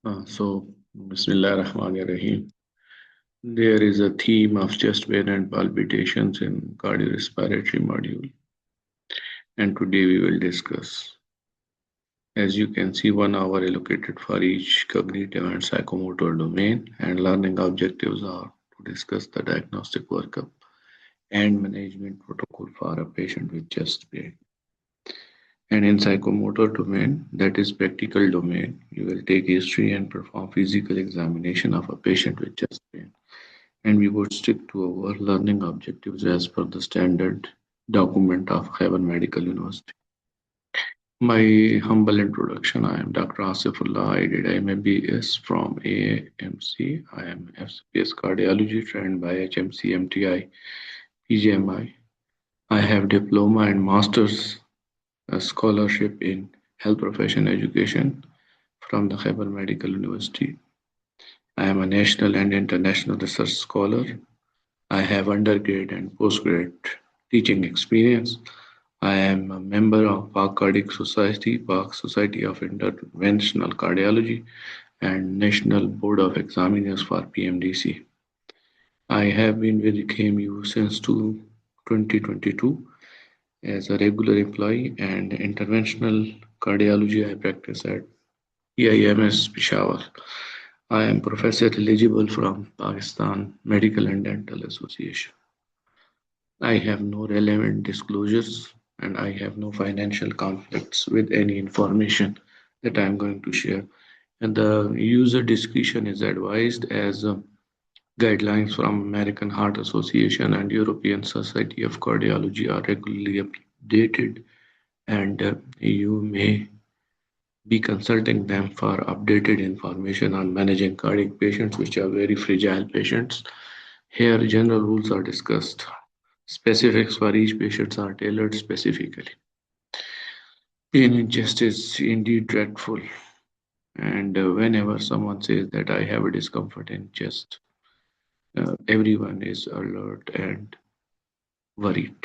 Bismillah Rahman Rahim. There is a theme of chest pain and palpitations in cardiorespiratory module, and today we will discuss. As you can see, 1 hour allocated for each cognitive and psychomotor domain, and learning objectives are to discuss the diagnostic workup and management protocol for a patient with chest pain. And in psychomotor domain, that is practical domain, you will take history and perform physical examination of a patient with chest pain. And we would stick to our learning objectives as per the standard document of Khyber Medical University. My humble introduction, I am Dr. Asifullah. I did MBBS from AMC. I am FCPS Cardiology trained by HMC MTI PGMI. I have diploma and master's scholarship in health profession education from the Khyber Medical University. I am a national and international research scholar. I have undergrad and postgrad teaching experience. I am a member of Pak Cardiac Society, Pak Society of Interventional Cardiology, and National Board of Examiners for PMDC. I have been with KMU since 2022 as a regular employee and interventional cardiology. I practice at EIMS Peshawar. I am professor eligible from Pakistan Medical and Dental Association. I have no relevant disclosures and I have no financial conflicts with any information that I am going to share. And the user discretion is advised as guidelines from American Heart Association and European Society of Cardiology are regularly updated, and you may be consulting them for updated information on managing cardiac patients, which are very fragile patients. Here, general rules are discussed. Specifics for each patient are tailored specifically. Pain in chest is indeed dreadful, and whenever someone says that I have a discomfort in chest, everyone is alert and worried.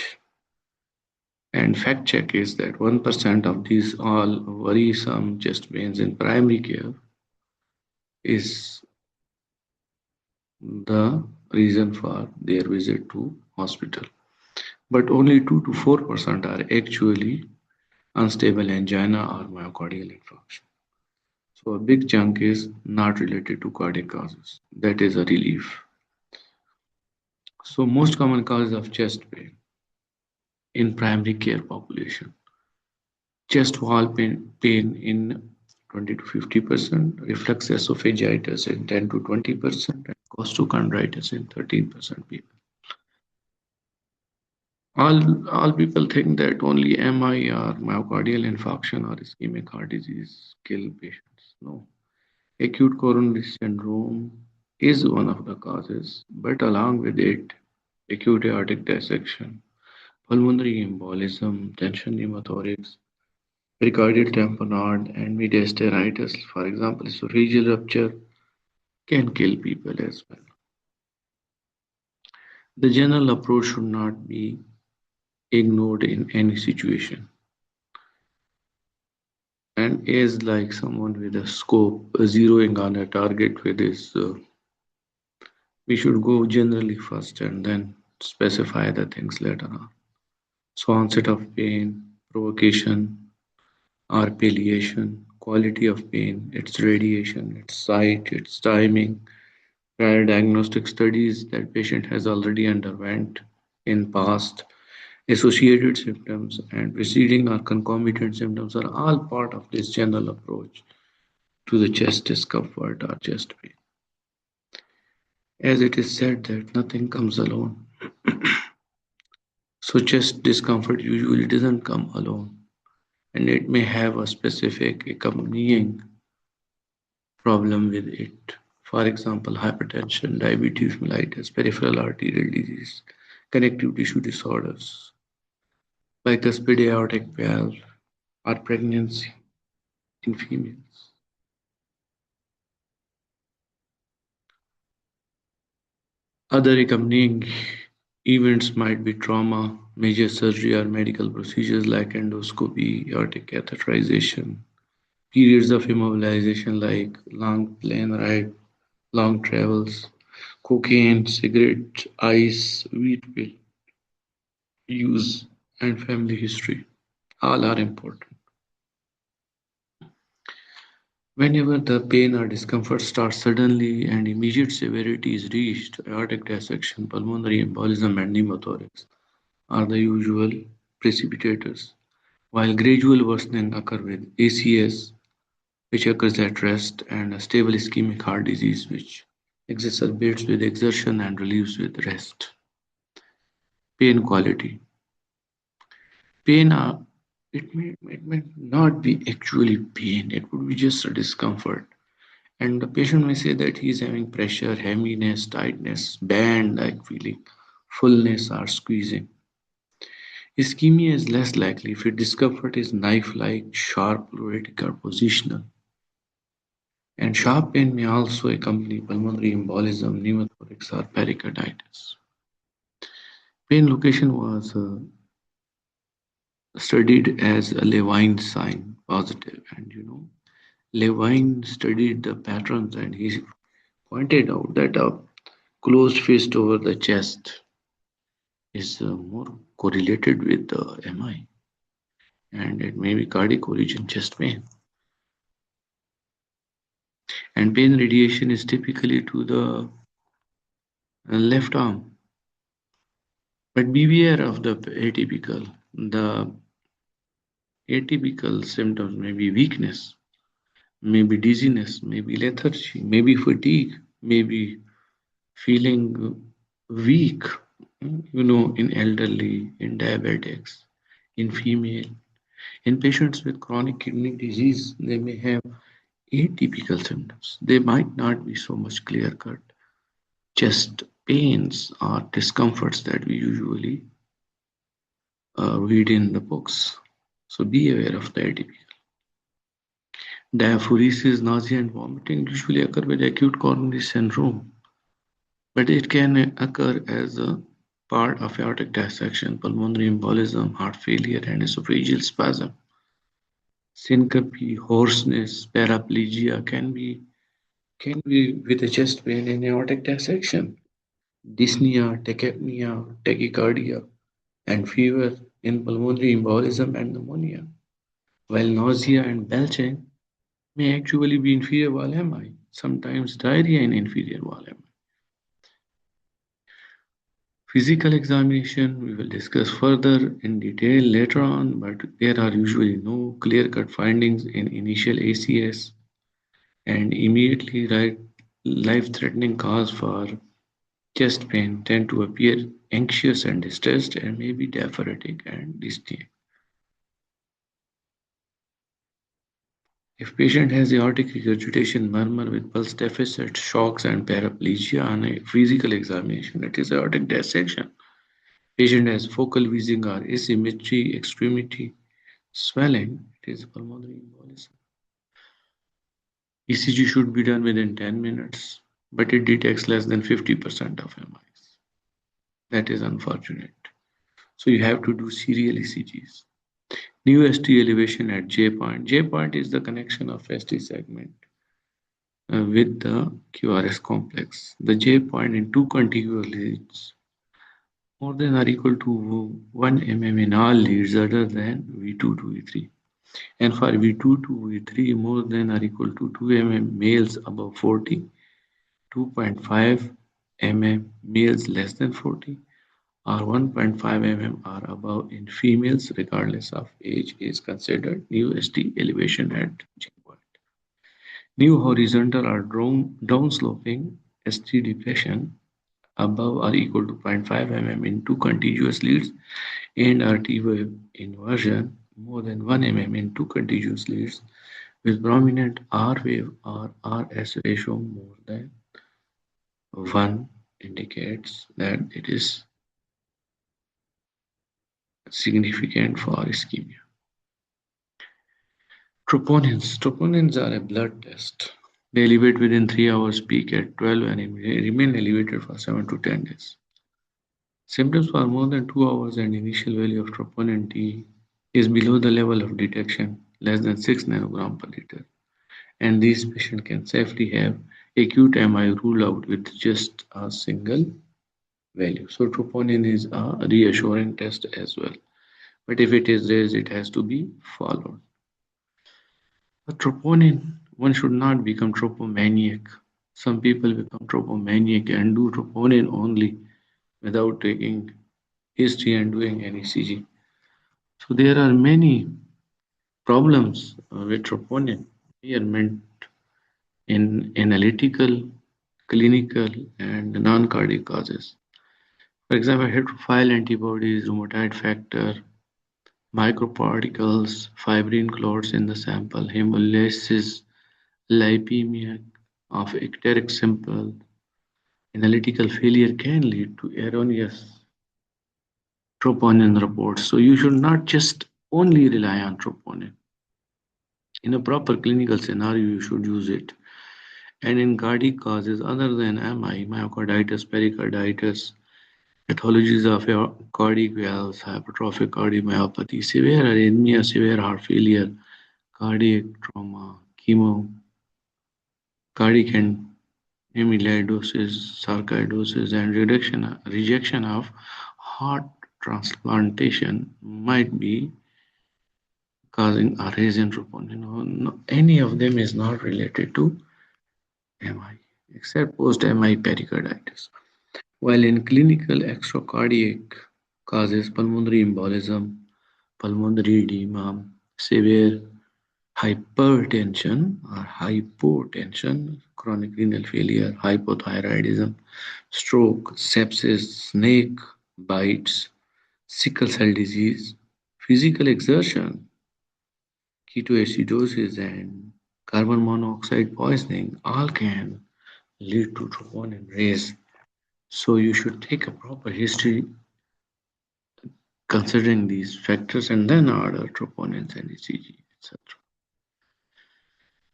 And fact check is that 1% of these all worrisome chest pains in primary care is the reason for their visit to hospital. But only 2 to 4% are actually unstable angina or myocardial infarction. So a big chunk is not related to cardiac causes. That is a relief. So most common causes of chest pain in primary care population. Chest wall pain in 20 to 50%, reflux esophagitis in 10 to 20%, and costochondritis in 13% people. All people think that only MI or myocardial infarction or ischemic heart disease kill patients. No. Acute coronary syndrome is one of the causes, but along with it, acute aortic dissection, pulmonary embolism, tension pneumothorax, pericardial tamponade, and mediastinnitis, for example, esophageal rupture, can kill people as well. The general approach should not be ignored in any situation. And is like someone with a scope zeroing on a target with his, we should go generally first and then specify the things later on. So onset of pain, provocation, or palliation, quality of pain, its radiation, its site, its timing, prior diagnostic studies that patient has already underwent in past, associated symptoms and preceding or concomitant symptoms are all part of this general approach to the chest discomfort or chest pain. As it is said that nothing comes alone. So chest discomfort usually doesn't come alone and it may have a specific accompanying problem with it. For example, hypertension, diabetes mellitus, peripheral arterial disease, connective tissue disorders, bicuspid aortic valve, or pregnancy in females. Other accompanying events might be trauma, major surgery, or medical procedures like endoscopy, aortic catheterization, Periods of immobilization like long plane ride, long travels, cocaine, cigarette, ice, wheat pill use, and family history all are important. Whenever the pain or discomfort starts suddenly and immediate severity is reached, aortic dissection, pulmonary embolism, and pneumothorax are the usual precipitators, while gradual worsening occur with ACS, which occurs at rest, and a stable ischemic heart disease, which exacerbates with exertion and relieves with rest. Pain quality. Pain, it may not be actually pain, it would be just a discomfort. And the patient may say that he is having pressure, heaviness, tightness, band like feeling, fullness, or squeezing. Ischemia is less likely if discomfort is knife like, sharp, pleuritic, or positional. And sharp pain may also accompany pulmonary embolism, pneumothorax, or pericarditis. Pain location was studied as a Levine sign positive, and Levine studied the patterns and he pointed out that a closed fist over the chest is more correlated with the MI, and it may be cardiac origin chest pain. And pain radiation is typically to the left arm, but beware of the atypical. The atypical symptoms may be weakness, maybe dizziness, maybe lethargy, maybe fatigue, maybe feeling weak, in elderly, in diabetics, in female. In patients with chronic kidney disease, they may have atypical symptoms. They might not be so much clear cut, chest pains or discomforts that we usually read in the books. So be aware of the atypical. Diaphoresis, nausea, and vomiting usually occur with acute coronary syndrome, but it can occur as a part of aortic dissection, pulmonary embolism, heart failure, and esophageal spasm. Syncope, hoarseness, paraplegia can be with a chest pain and aortic dissection. Dyspnea, tachypnea, tachycardia, and fever in pulmonary embolism and pneumonia, while nausea and belching may actually be inferior wall MI, sometimes diarrhea in inferior wall MI. Physical examination we will discuss further in detail later on, but there are usually no clear cut findings in initial ACS, and immediately right life threatening cause for chest pain tend to appear anxious and distressed and may be diaphoretic and dyspneic. If patient has aortic regurgitation, murmur with pulse deficit, shocks and paraplegia on a physical examination, it is aortic dissection. Patient has focal wheezing or asymmetry, extremity swelling, it is pulmonary embolism. ECG should be done within 10 minutes, but it detects less than 50% of MIs. That is unfortunate. So you have to do serial ECGs. New ST elevation at J point. J point is the connection of ST segment with the QRS complex. The J point in two contiguous leads more than or equal to 1 mm in all leads other than V2 to V3. And for V2 to V3 more than or equal to 2 mm males above 40, 2.5 mm males less than 40, or 1.5 mm or above in females regardless of age is considered new ST elevation at G point. New horizontal or downsloping ST depression above or equal to 0.5 mm in two contiguous leads and RT wave inversion more than 1 mm in two contiguous leads with prominent R wave or RS ratio more than 1 indicates that it is significant for ischemia. Troponins are a blood test. They elevate within 3 hours, peak at 12, and remain elevated for 7 to 10 days. Symptoms for more than 2 hours and initial value of troponin T is below the level of detection, less than 6 nanogram per liter. and these patients can safely have acute MI ruled out with just a single value. So troponin is a reassuring test as well. But if it is raised, it has to be followed. But troponin, one should not become tropomaniac. Some people become tropomaniac and do troponin only without taking history and doing any ECG. So there are many problems with troponin measurement in analytical, clinical, and non-cardiac causes. For example, heterophile antibodies, rheumatoid factor, microparticles, fibrin clots in the sample, hemolysis, lipemia of ecteric sample, analytical failure can lead to erroneous troponin reports. So you should not just only rely on troponin. In a proper clinical scenario, you should use it. And in cardiac causes other than MI, myocarditis, pericarditis, pathologies of your cardiac valves, hypertrophic cardiomyopathy, severe arrhythmia, severe heart failure, cardiac trauma, chemo, cardiac amyloidosis, sarcoidosis, and rejection of heart transplantation might be causing a raise in troponin. Any of them is not related to MI, except post-MI pericarditis. While in clinical extracardiac causes pulmonary embolism, pulmonary edema, severe hypertension or hypotension, chronic renal failure, hypothyroidism, stroke, sepsis, snake bites, sickle cell disease, physical exertion, ketoacidosis, and carbon monoxide poisoning all can lead to troponin raise. So you should take a proper history considering these factors and then order troponins and ECG, etc.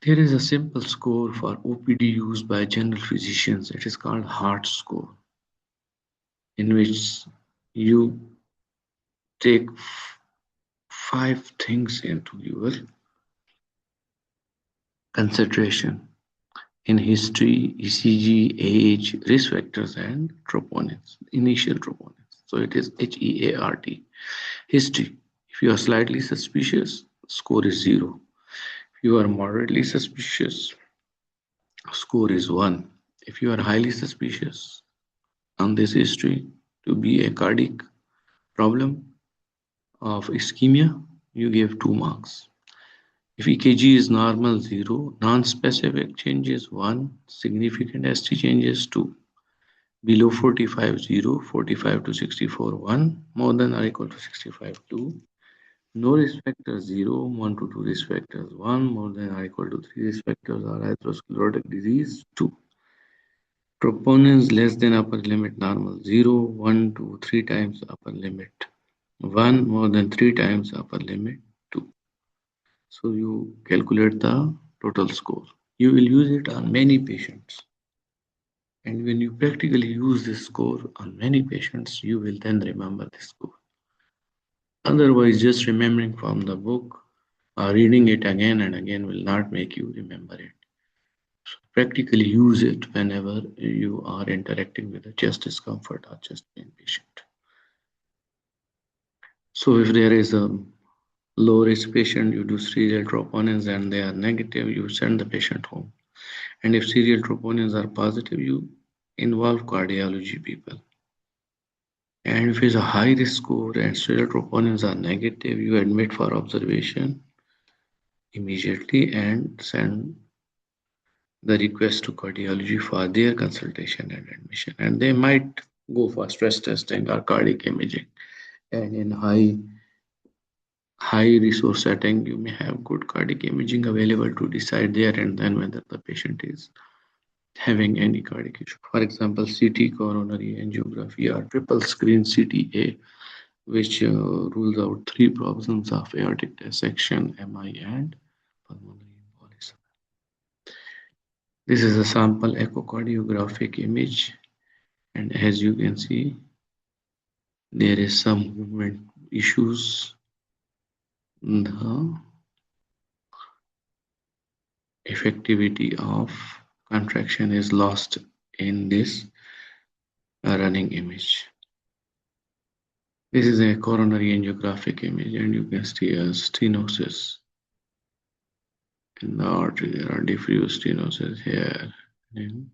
There is a simple score for OPD used by general physicians. It is called heart score, in which you take five things into your consideration in history, ECG, age, risk factors, and troponins, initial troponins. So it is HEART. History. If you are slightly suspicious, score is 0. If you are moderately suspicious, score is 1. If you are highly suspicious on this history to be a cardiac problem of ischemia, you give 2 marks. If EKG is normal, 0. Non-specific changes, 1. Significant ST changes, 2. Below 45, 0. 45 to 64, 1. More than or equal to 65, 2. No risk factors, 0. 1 to 2 risk factors, 1. More than or equal to 3 risk factors or atherosclerotic disease, 2. Troponins less than upper limit normal, 0. 1 to 3 times upper limit, 1. More than 3 times upper limit, 2. So you calculate the total score. You will use it on many patients. And when you practically use this score on many patients, you will then remember this score. Otherwise, just remembering from the book or reading it again and again will not make you remember it. So practically use it whenever you are interacting with a chest discomfort or chest pain patient. So if there is a low risk patient, you do serial troponins and they are negative, you send the patient home. And if serial troponins are positive, you involve cardiology people. And if it's a high risk score and serial troponins are negative, you admit for observation immediately and send the request to cardiology for their consultation and admission. And they might go for stress testing or cardiac imaging. And in high resource setting, you may have good cardiac imaging available to decide there and then whether the patient is having any cardiac issue. For example, CT coronary angiography or triple screen CTA, which rules out 3 problems of aortic dissection, MI, and pulmonary embolism. This is a sample echocardiographic image, and as you can see, there is some movement issues in the effectivity of contraction is lost in this running image. This is a coronary angiographic image, and you can see a stenosis in the artery. There are diffuse stenosis here and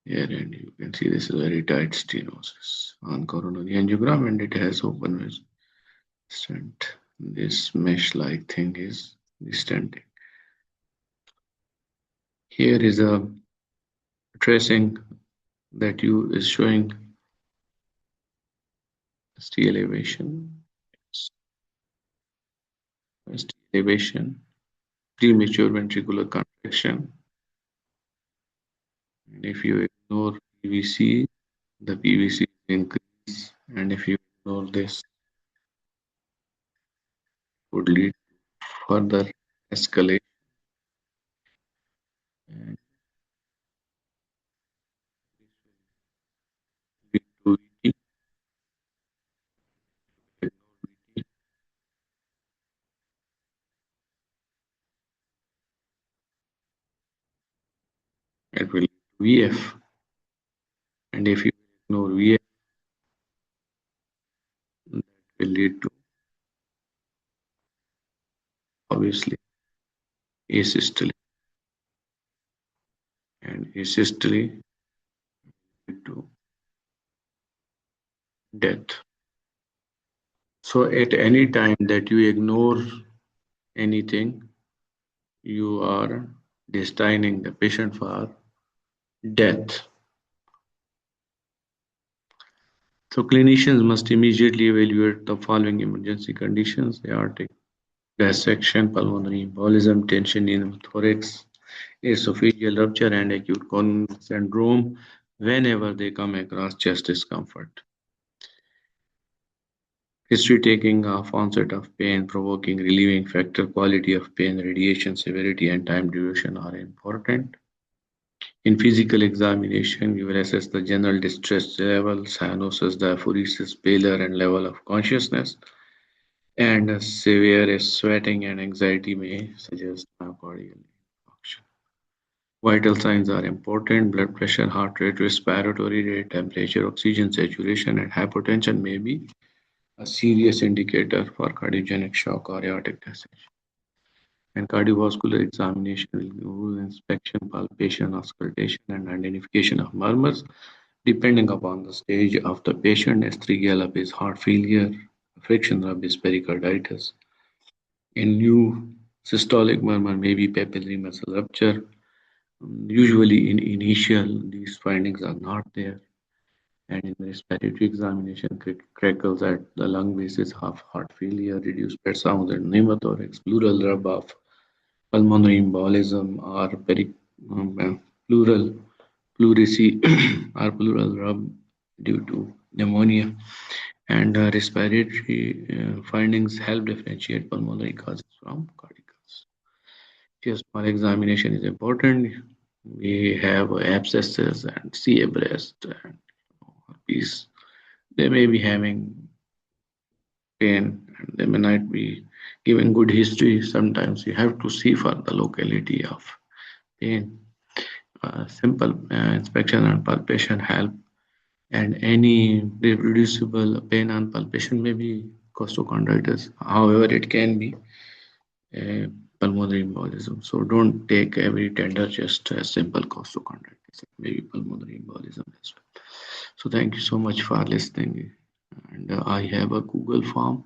here, and you can see this is very tight stenosis on coronary angiogram, and it has open with stent. This mesh-like thing is the stenting. Here is a tracing that you is showing ST elevation, ST elevation, premature ventricular contraction. And if you ignore PVC, the PVC increase, and if you ignore this, would lead to further escalation and lead to VT. It will lead to VF, and if you ignore VF, that will lead to obviously asystole, and asystole lead to death. So at any time that you ignore anything, you are destining the patient for death. So clinicians must immediately evaluate the following emergency conditions: aortic dissection, pulmonary embolism, tension in thorax, esophageal rupture, and acute coronary syndrome whenever they come across chest discomfort. History taking of onset of pain, provoking relieving factor, quality of pain, radiation severity, and time duration are important. In physical examination, you will assess the general distress level, cyanosis, diaphoresis, pallor, and level of consciousness. And severe sweating and anxiety may suggest myocardial infarction. Vital signs are important. Blood pressure, heart rate, respiratory rate, temperature, oxygen saturation, and hypotension may be a serious indicator for cardiogenic shock or aortic dissection. And cardiovascular examination will include inspection, palpation, auscultation, and identification of murmurs. Depending upon the stage of the patient, S3 gallop is heart failure, friction rub is pericarditis. In new systolic murmur may be papillary muscle rupture. Usually in initial, these findings are not there. And in respiratory examination, crackles at the lung basis of heart failure, reduced pet sounds and pneumothorax, pleural rub of pulmonary embolism or pleural pleurisy or pleural rub due to pneumonia. And respiratory findings help differentiate pulmonary causes from cardiac causes. Chest wall examination is important. We have abscesses and CA breast and herpes. They may be having pain and they may not be giving good history. Sometimes you have to see for the locality of pain. Simple inspection and palpation help, and any reproducible pain and palpation may be costochondritis. However, it can be a pulmonary embolism. So don't take every tender just as simple costochondritis. It may be pulmonary embolism as well. So thank you so much for listening. And I have a Google form.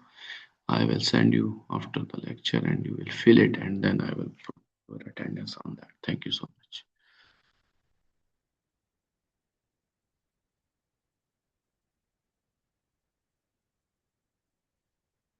I will send you after the lecture and you will fill it and then I will put your attendance on that. Thank you so much.